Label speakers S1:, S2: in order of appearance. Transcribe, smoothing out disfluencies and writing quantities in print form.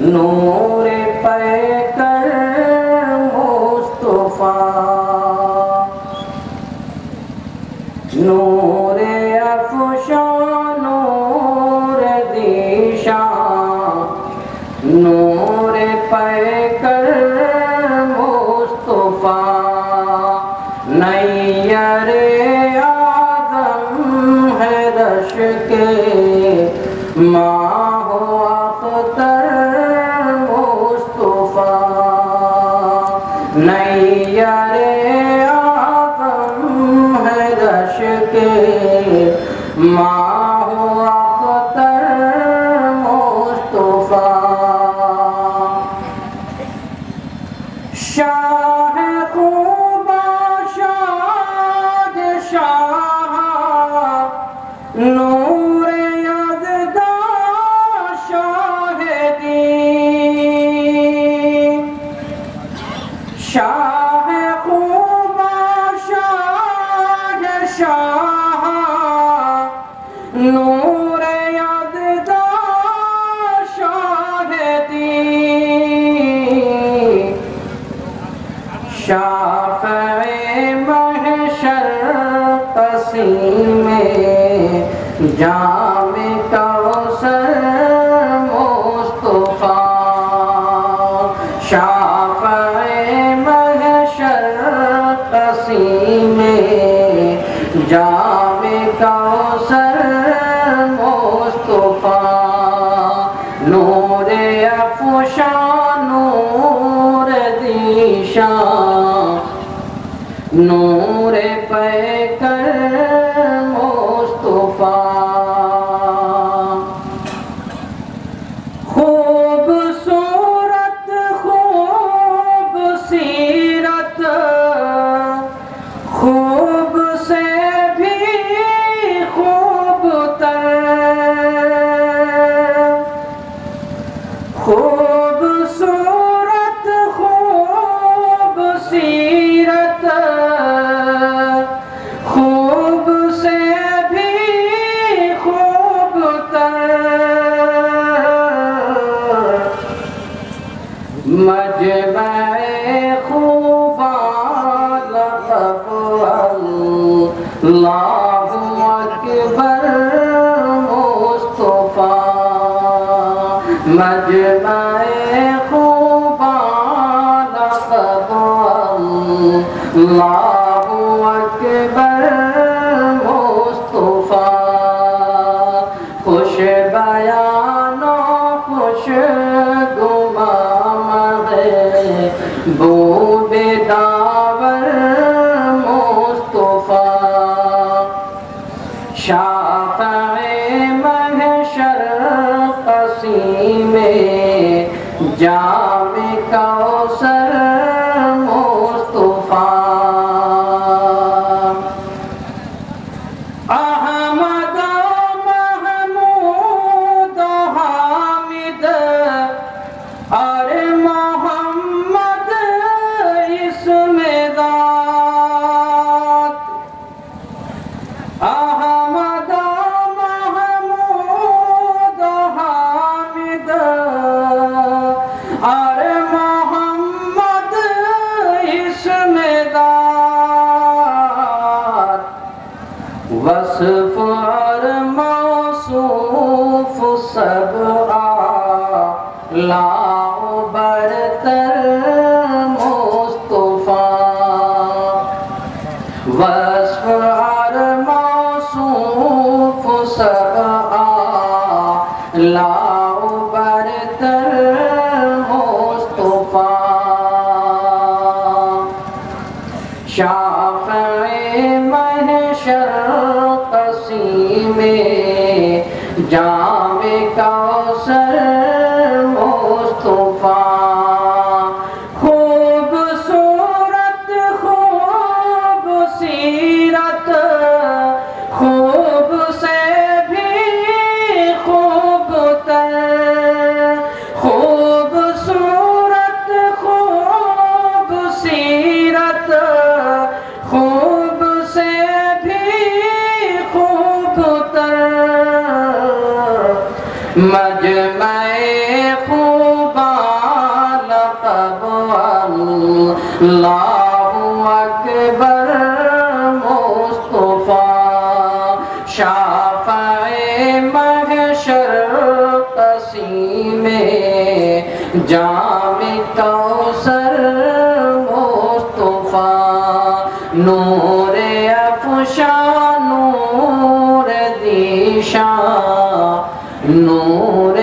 S1: نور پیکر مصطفیٰ، نور افشان نور دیشان، نور پیکر مصطفیٰ، نیر آدم ہے رش کے ماہ و اختر مصطفیٰ، نیر آدم ہے رش کے ماہ و اختر مصطفیٰ، شاہ خوبا شاد شاہ، نور یزداں شاہ دین، شاہ خوبا شاد شاہ، نور یزداں شاہ دین، شافع محشر قسیم جام کوثر مصطفیٰ، شافع محشر قسیم جام کوثر مصطفیٰ، نور افشان نور دیشان، نور پیکر مصطفیٰ، خوبصورت خوب سیرت، خوب سے بھی خوب تر، خوبصورت خوب سیرت، خوب سے بھی خوب تر، مجمع خوبان لقب اللہ اکبر مصطفیٰ، مجمع خوبان لقب اللہ اکبر مصطفیٰ، خوش بیان و خوش گمان بود داور مصطفیٰ، شافع محشر قسیم جام کوثر مصطفیٰ، احمد محمود حامد اور محمد اسم ذات، احمد محمود حامد اور محمد اسم ذات، وصف اور موصوف سب اعلیٰ و برتر مصطفیٰ، وصف اور موصوف سب اعلیٰ و برتر مصطفیٰ، شافع محشر قسیم جام کوثر مصطفیٰ، خوبصورت خوب سیرت، خوب سے بھی خوب تر، خوبصورت خوب سیرت، خوب سے بھی خوب تر، اللہ اکبر مصطفیٰ شافع محشر قسیم جام کوثر مصطفیٰ نور افشاں نور دیشاں نور